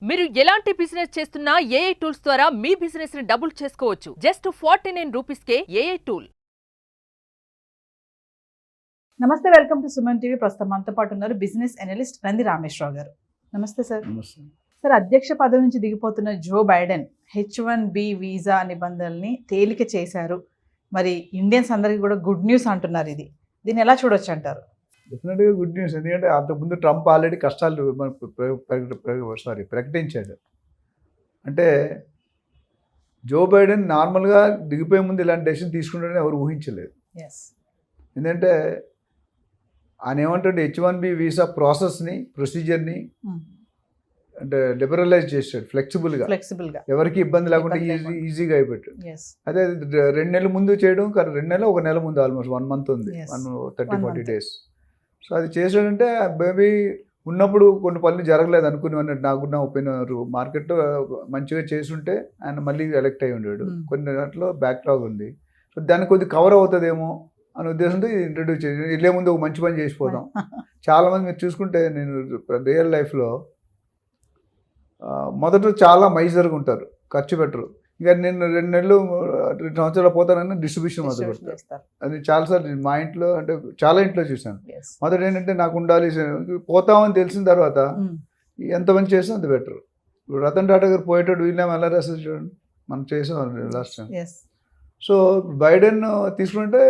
మీరు ఎలాంటి బిజినెస్ చేస్తున్నా ఏఐ టూల్స్ ద్వారా మీ బిజినెస్ ని డబుల్ చేసుకోవచ్చు. జస్ట్ 49 రూపీస్కే ఏఐ టూల్. నమస్తే, వెల్కమ్ టు సుమన్ టీవీ. ప్రస్తుతం మనతో పాటు ఉన్నారు బిజినెస్ అనలిస్ట్ నంది రామేశ్వరరావు గారు. నమస్తే సార్. సార్, అధ్యక్ష పదవి నుంచి దిగిపోతున్న జో బైడెన్ H1B వీసా నిబంధనల్ని తేలిక చేశారు. మరి ఇండియన్స్ అందరికీ కూడా గుడ్ న్యూస్ అంటున్నారు. దీన్ని ఎలా చూడొచ్చు అంటారు? డెఫినెట్గా గుడ్ న్యూస్. ఎందుకంటే అంతకుముందు ట్రంప్ ఆల్రెడీ కష్టాలు ప్రకటించాడు. అంటే జో బైడెన్ నార్మల్గా దిగిపోయే ముందు ఇలాంటి డెసిషన్ తీసుకుంటారని ఎవరు ఊహించలేదు. ఎందుకంటే ఆయన ఏమంటాడు, H1B వీసా ప్రాసెస్ని, ప్రొసీజర్ని అంటే లిబరలైజ్ చేశాడు, ఫ్లెక్సిబుల్గా, ఎవరికి ఇబ్బంది లేకుండా ఈజీగా అయిపోయాడు. అదే 2 నెలల ముందు చేయడం, 2 నెలలు 1 నెల ముందు, ఆల్మోస్ట్ 1 మంత్ ఉంది, 30-40 days. సో అది చేసాడంటే మేబీ ఉన్నప్పుడు కొన్ని పనులు జరగలేదు అనుకుని నాకున్న ఒపీనియన్. మార్కెట్లో మంచిగా చేసుంటే ఆయన మళ్ళీ ఎలక్ట్ అయి ఉండేవాడు. కొన్ని దాంట్లో బ్యాక్లాగ్ ఉంది. సో దాన్ని కొద్దిగా కవర్ అవుతుందేమో అనే ఉద్దేశంతో ఇంట్రడ్యూస్ చేసి వెళ్ళే ముందు ఒక మంచి పని చేసిపోదాం. చాలామంది మీరు చూసుకుంటే, నేను రియల్ లైఫ్లో మొదట చాలా మైజర్గా ఉంటారు, ఖర్చు పెట్టరు. ఇక నేను 2 నెలలు 2 సంవత్సరాలు పోతానని డిస్ట్రిబ్యూషన్ మొదలు పెడతారు. అది చాలాసార్లు మా ఇంట్లో, అంటే చాలా ఇంట్లో చూశాను. మొదట ఏంటంటే నాకు ఉండాలి, పోతామని తెలిసిన తర్వాత ఎంతమంది చేసినా అంత బెటర్. ఇప్పుడు రతన్ టాటా గారు పోయేటప్పుడు వీళ్ళేమో ఎలా రాసేది చూడండి, మనం చేసాం లాస్ట్ టైం. సో బైడెన్ తీసుకుంటే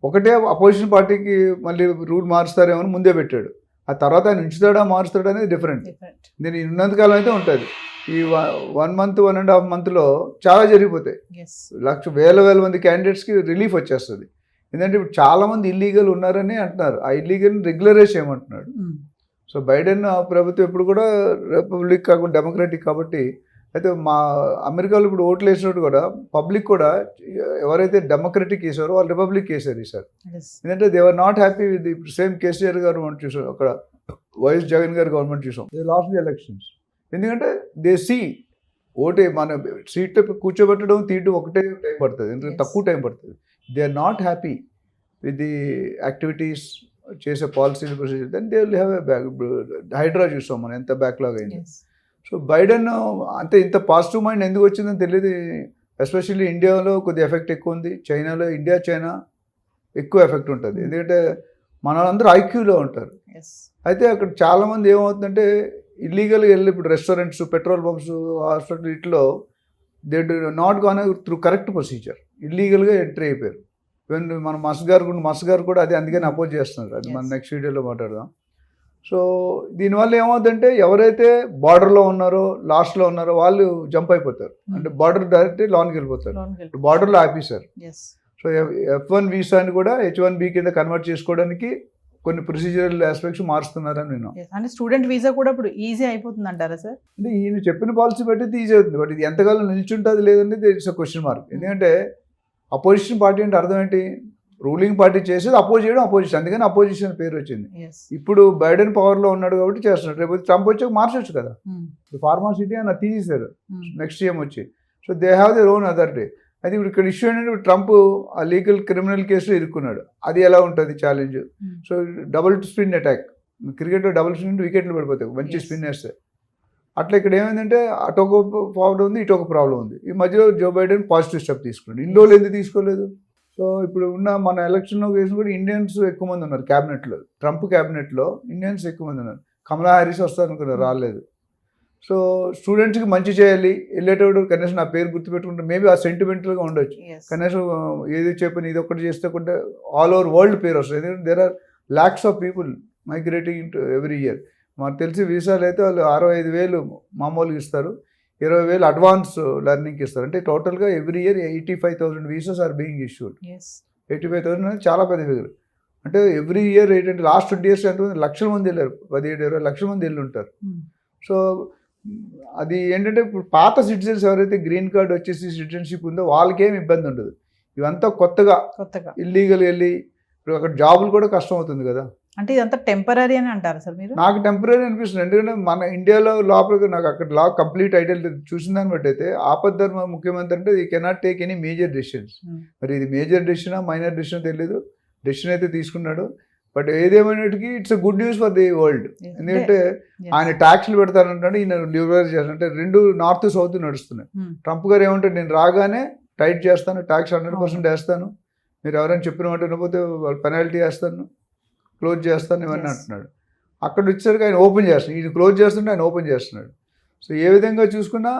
ఒకటే అపోజిషన్ పార్టీకి మళ్ళీ రూల్ మారుస్తారేమో అని ముందే పెట్టాడు. ఆ తర్వాత ఆయన ఉంచుతాడా మారుస్తాడా అనేది డిఫరెంట్. నేను ఉన్నంతకాలం అయితే ఉంటుంది. ఈ 1 month 1.5 monthలో చాలా జరిగిపోతాయి. వేల మంది క్యాండిడేట్స్కి రిలీఫ్ వచ్చేస్తుంది. ఎందుకంటే ఇప్పుడు చాలామంది ఇల్లీగల్ ఉన్నారని అంటున్నారు. ఆ ఇల్లీగల్ రెగ్యులరైజ్ చేయమంటున్నాడు. సో బైడెన్ ప్రభుత్వం ఎప్పుడు కూడా రిపబ్లిక్ కాకుండా డెమోక్రటిక్ కాబట్టి, అయితే మా అమెరికాలో ఇప్పుడు ఓట్లు వేసినట్టు కూడా పబ్లిక్ కూడా ఎవరైతే డెమోక్రటిక్ వేసారో వాళ్ళు రిపబ్లిక్ వేసారు ఈసారి. ఎందుకంటే they are not happy with the same KCR government చూసాం, అక్కడ వైఎస్ జగన్ గారి గవర్నమెంట్ చూసాం. They lost the elections. ఎందుకంటే దే సీ ఓటే మన సీట్ కూర్చోబెట్టడం తీయడం ఒకటే టైం పడుతుంది, ఎందుకంటే తక్కువ టైం పడుతుంది. They are not happy with the activities, చేసే policy procedure. Then they will have a hydra చూసాం మనం ఎంత బ్యాక్లాగ్ అయింది. సో బైడెన్ అంటే ఇంత పాజిటివ్ మైండ్ ఎందుకు వచ్చిందని తెలియదు. ఎస్పెషల్లీ ఇండియాలో కొద్దిగా ఎఫెక్ట్ ఎక్కువ ఉంది, చైనాలో, ఇండియా చైనా ఎక్కువ ఎఫెక్ట్ ఉంటుంది. ఎందుకంటే మనందరూ ఐక్యూలో ఉంటారు. అయితే అక్కడ చాలామంది ఏమవుతుందంటే ఇల్లీగల్గా వెళ్ళి, ఇప్పుడు రెస్టారెంట్స్, పెట్రోల్ పంప్స్, హాస్పిటల్, ఇట్లో they do not gone through correct procedure, ఇల్లీగల్గా ఎంట్రీ అయిపోయారు. మన మస్ గారు కూడా అదే అందుకని అపోజ్ చేస్తున్నారు. అది మన నెక్స్ట్ వీడియోలో మాట్లాడదాం. సో దీనివల్ల ఏమవుతుందంటే ఎవరైతే బార్డర్లో ఉన్నారో, లాస్ట్లో ఉన్నారో వాళ్ళు జంప్ అయిపోతారు. అంటే బార్డర్ డైరెక్ట్ లోన్కి వెళ్ళిపోతారు. బార్డర్లో ఆపేశారు. సో F1 వీసాని కూడా H1B కింద కన్వర్ట్ చేసుకోవడానికి కొన్ని ప్రొసీజరల్ ఆస్పెక్ట్స్ మారుస్తున్నారని నేను. అంటే స్టూడెంట్ వీసా కూడా ఇప్పుడు ఈజీ అయిపోతుంది అంటారా సార్? అంటే ఈయన చెప్పిన పాలసీ బట్టి ఈజీ అవుతుంది. బట్ ఇది ఎంతకాలం నిల్చుంటుంది లేదంటే ఇట్స్ అ క్వశ్చన్ మార్క్. ఎందుకంటే అపోజిషన్ పార్టీ అంటే అర్థం ఏంటి? రూలింగ్ పార్టీ చేసేది అపోజ్ చేయడం, అపోజిషన్. అందుకని అపోజిషన్ పేరు వచ్చింది. ఇప్పుడు బైడెన్ పవర్లో ఉన్నాడు కాబట్టి చేస్తున్నాడు. రేపు ట్రంప్ వచ్చాక మార్చొచ్చు కదా. ఫార్మాసిటీ అని తీసేశారు నెక్స్ట్ సీఎం వచ్చి. So they have their own authority. అయితే ఇప్పుడు ఇక్కడ ఇష్యూ ఏంటంటే ట్రంప్ ఆ లీగల్ క్రిమినల్ కేసులో ఇరుక్కున్నాడు. అది ఎలా ఉంటుంది challenge? So double spin attack, క్రికెట్లో డబుల్ స్పిన్ వికెట్లు పడిపోతాయి మంచి స్పిన్ వేస్తే. అట్లా ఇక్కడ ఏమైందంటే అటు ఒక ప్రాబ్లం ఉంది, ఇటు ఒక ప్రాబ్లం ఉంది. ఈ మధ్యలో జో బైడెన్ పాజిటివ్ స్టెప్ తీసుకున్నాడు. ఇన్ని రోజులు ఎందుకు తీసుకోలేదు? సో ఇప్పుడు ఉన్న మన ఎలక్షన్లో కేసు కూడా ఇండియన్స్ ఎక్కువ మంది ఉన్నారు క్యాబినెట్లో. ట్రంప్ క్యాబినెట్లో ఇండియన్స్ ఎక్కువ మంది ఉన్నారు. కమలా హ్యారిస్ వస్తారు అనుకున్నారు, రాలేదు. సో స్టూడెంట్స్కి మంచి చేయాలి, వెళ్ళేటప్పుడు కనీసం నా పేరు గుర్తుపెట్టుకుంటే మేబీ ఆ సెంటిమెంటల్గా ఉండొచ్చు. కనీసం ఏది చెప్పని ఇది ఒక్కటి చేస్తే కొంటే ఆల్ ఓవర్ వరల్డ్ పేరు వస్తుంది. ఎందుకంటే there are lakhs of people migrating into every year. మాకు తెలిసి వీసాలు అయితే వాళ్ళు 65,000 మామూలుగా ఇస్తారు, 20,000 అడ్వాన్స్ లెర్నింగ్కి ఇస్తారు. అంటే టోటల్గా every year 85,000 visas are being issued. 85,000 అనేది చాలా పెద్ద ఫిగర్. అంటే ఎవ్రీ ఇయర్ ఏంటంటే లాస్ట్ 20 years ఎంతమంది లక్షల మంది వెళ్ళారు, 17-20 లక్షల మంది వెళ్ళి ఉంటారు. సో అది ఏంటంటే ఇప్పుడు పాత సిటిజన్స్ ఎవరైతే గ్రీన్ కార్డ్ వచ్చేసి సిటిజన్షిప్ ఉందో వాళ్ళకేం ఇబ్బంది ఉండదు. ఇవంతా కొత్తగా ఇల్లీగల్ వెళ్ళి ఇప్పుడు అక్కడ జాబులు కూడా కష్టం అవుతుంది కదా. అంటే ఇదంతా టెంపరీ అని అంటారు సార్ మీరు? నాకు టెంపరీ అనిపిస్తుంది. ఎందుకంటే మన ఇండియాలో లోపల నాకు అక్కడ లా కంప్లీట్ ఐడియల్ చూసిన దాన్ని బట్టి అయితే ఆపద్ధర్మ ముఖ్యమంత్రి అంటే he cannot take any major decisions. మరి ఇది మేజర్ డెసిషనా మైనర్ డెసిషన్ తెలియదు. డెసిషన్ అయితే తీసుకున్నాడు. బట్ ఏదేమైనటికి it's good news for the world. ఎందుకంటే ఆయన ట్యాక్స్లు పెడతానంటే ఈయన లిబరలైజ్ చేస్తాను అంటే రెండు నార్త్ సౌత్ నడుస్తున్నాయి. ట్రంప్ గారు ఏమంటే నేను రాగానే టైట్ చేస్తాను, ట్యాక్స్ 100% వేస్తాను, మీరు ఎవరైనా చెప్పిన మాట వినకపోతే వాళ్ళు పెనాల్టీ వేస్తాను, క్లోజ్ చేస్తాను ఇవన్నీ అంటున్నాడు. అక్కడ వచ్చేసరికి ఆయన ఓపెన్ చేస్తున్నాడు, ఈయన క్లోజ్ చేస్తుంటే ఆయన ఓపెన్ చేస్తున్నాడు. సో ఏ విధంగా చూసుకున్నా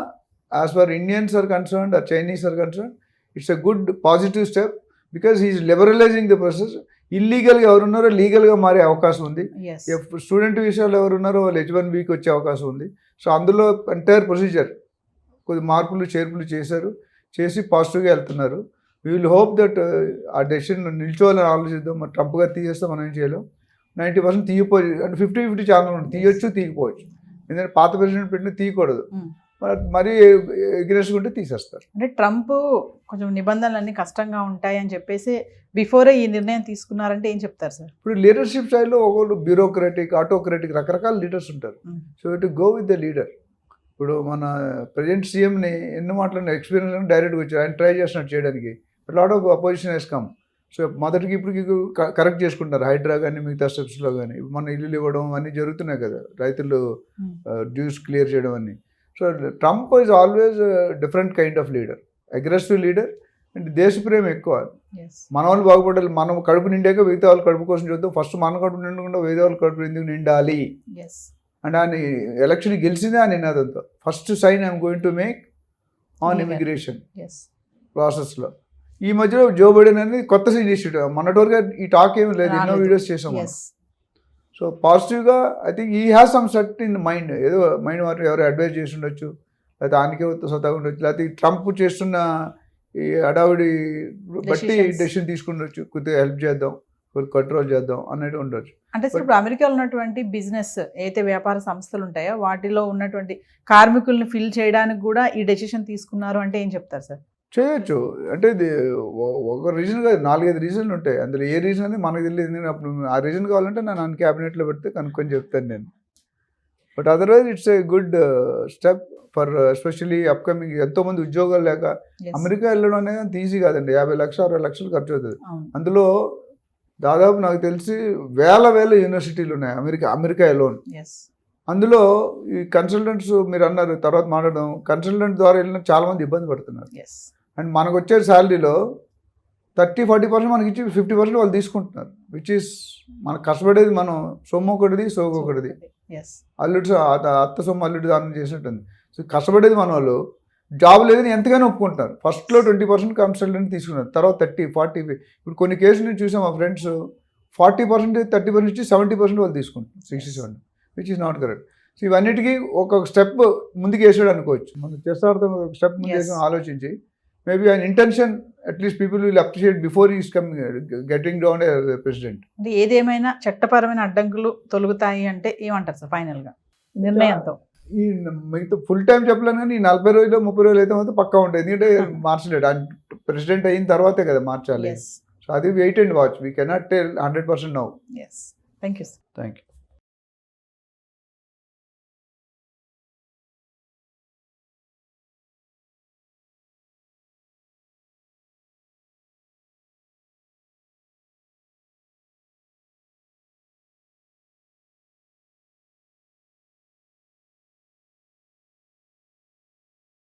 as far Indians are concerned or Chinese are concerned it's a good positive step because he's liberalising the process. ఇల్లీగల్గా ఎవరున్నారో లీగల్గా మారే అవకాశం ఉంది. స్టూడెంట్ విషయాలు ఎవరున్నారో వాళ్ళు H1Bకి వచ్చే అవకాశం ఉంది. సో అందులో ఎంటైర్ ప్రొసీజర్ కొద్ది మార్పులు చేర్పులు చేసి పాజిటివ్గా వెళ్తున్నారు. వీ విల్ హోప్ దట్ ఆ డెసిషన్ నిల్చోవాలని ఆలోచిద్దాం. మరి ట్రంప్ గారు తీసేస్తే మనం ఏం చేయలేం. 90% తీయపోయి అంటే 50-50 ఛానల్ ఉంటుంది, తీయొచ్చు తీయకపోవచ్చు. ఎందుకంటే పాత ప్రెసిడెంట్ పెట్టిన తీయకూడదు, మరీ ఎగ్రెసివ్ ఉంటే తీసేస్తారు. అంటే ట్రంప్ కొంచెం నిబంధనలన్నీ కష్టంగా ఉంటాయి అని చెప్పేసి బిఫోరే ఈ నిర్ణయం తీసుకున్నారంటే ఏం చెప్తారు సార్? ఇప్పుడు లీడర్షిప్ స్టైల్లో ఒకళ్ళు బ్యూరోక్రాటిక్, ఆటోక్రాటిక్ రకరకాల లీడర్స్ ఉంటారు. So it go with the leader. ఇప్పుడు మన ప్రజెంట్ సీఎంని ఎన్ని మాటలు ఎక్స్పీరియన్స్ డైరెక్ట్గా వచ్చారు, ఆయన ట్రై చేసినట్టు చేయడానికి. Lot of opposition he's come. So మొదటికి ఇప్పటికి కరెక్ట్ చేసుకుంటారు, హైడ్రా కానీ మిగతా స్టెప్స్లో కానీ. మన ఇల్లు ఇవ్వడం అన్నీ జరుగుతున్నాయి కదా, రైతులు డ్యూస్ క్లియర్ చేయడం అన్నీ. So Trump is always different kind of leader, aggressive leader and దేశప్రేమ ఎక్కువ. మన వాళ్ళు బాగుపడాలి, మనం కడుపు నిండాక మిగతా వాళ్ళు కడుపు కోసం చూద్దాం. ఫస్ట్ మన కడుపు నిండకుండా వేరే వాళ్ళు కడుపు ఎందుకు నిండాలి అండ్ ఆయన ఎలక్షన్ గెలిచిందే ఆ నినాదంతో. First sign I'm going to make on immigration ప్రాసెస్లో. ఈ మధ్యలో జో బైడెన్ అనేది కొత్త సీనియర్, మొన్నటివరకు ఈ టాక్ ఏమి లేదు, ఎన్నో వీడియోస్ చేసాం. సో పాజిటివ్గా ఐ థింక్ ఈ has some set in mind. ఏదో మైండ్ మాత్రం ఎవరు అడ్వైజ్ చేసి ఉండొచ్చు, లేకపోతే ఆయనకే స్వతహాగా ఉండొచ్చు, లేకపోతే ట్రంప్ చేస్తున్న ఈ అడావిడి బట్టి డెసిషన్ తీసుకుండొచ్చు, కొద్దిగా హెల్ప్ చేద్దాం, కొద్దిగా కంట్రోల్ చేద్దాం అన్నట్టు ఉండొచ్చు. అంటే సార్ ఇప్పుడు అమెరికాలో ఉన్నటువంటి బిజినెస్ ఏదైతే వ్యాపార సంస్థలు ఉంటాయో వాటిలో ఉన్నటువంటి కార్మికుల్ని ఫిల్ చేయడానికి కూడా ఈ డెసిషన్ తీసుకున్నారు అంటే ఏం చెప్తారు సార్? చేయొచ్చు. అంటే ఇది ఒక రీజన్ కాదు, 4-5 రీజన్లు ఉంటాయి. అందులో ఏ రీజన్ అనేది మనకు తెలియదు. అప్పుడు ఆ రీజన్ కావాలంటే నేను క్యాబినెట్లో పెడితే కనుక్కొని చెప్తాను నేను. But otherwise it's a good step for especially upcoming. ఎంతోమంది ఉద్యోగాలు లేక అమెరికా వెళ్ళడం అనేది అంత ఈజీ కాదండి. 50 లక్షలు 60 లక్షలు ఖర్చు అవుతుంది. అందులో దాదాపు నాకు తెలిసి వేల యూనివర్సిటీలు ఉన్నాయి అమెరికా ఎలోన్. అందులో ఈ కన్సల్టెంట్స్ మీరు అన్నారు తర్వాత మాట్లాడడం, కన్సల్టెంట్ ద్వారా వెళ్ళిన చాలామంది ఇబ్బంది పడుతున్నారు. అండ్ మనకు వచ్చే శాలరీలో 30-40% మనకి ఇచ్చి 50% వాళ్ళు తీసుకుంటున్నారు. విచ్ ఈస్ మనకు కష్టపడేది మనం సొమ్ము ఒకటిది సోగు ఒకటిది. అల్లుడు అత్త సొమ్ము అల్లుడు దానం చేసినట్టుంది. సో కష్టపడేది మన వాళ్ళు, జాబ్ లేదని ఎంతగానో ఒప్పుకుంటున్నారు. ఫస్ట్లో 20% కన్సల్టెంట్ తీసుకున్నారు, తర్వాత 30-40. ఇప్పుడు కొన్ని కేసులు నేను చూసాం, మా ఫ్రెండ్స్ 40% 30% ఇచ్చి 70% వాళ్ళు తీసుకుంటున్నారు, 67, which is not correct. So ఇవన్నిటికీ ఒక స్టెప్ ముందుకు వేసాడు అనుకోవచ్చు. మనం చేస్తార్థం ఒక స్టెప్ ముందు వేసాం ఆలోచించి. మేబీ ఆయన intention at least people will appreciate before is getting down as president. అంటే ఏదేమైనా చట్టపరమైన అడ్డంకులు తొలగుతాయి అంటే ఏమంటారు సార్ ఫైనల్గా నిర్ణయంతో? ఈ మిగతా ఫుల్ టైం చెప్పలేను కానీ ఈ 40 రోజులు 30 రోజులు అయితే మాత్రం పక్కా ఉంటుంది. ఎందుకంటే మార్చలేడు, ఆయన ప్రెసిడెంట్ అయిన తర్వాతే కదా మార్చాలి. సో అది wait and watch. We cannot tell 100% now. Thank you. Thank you.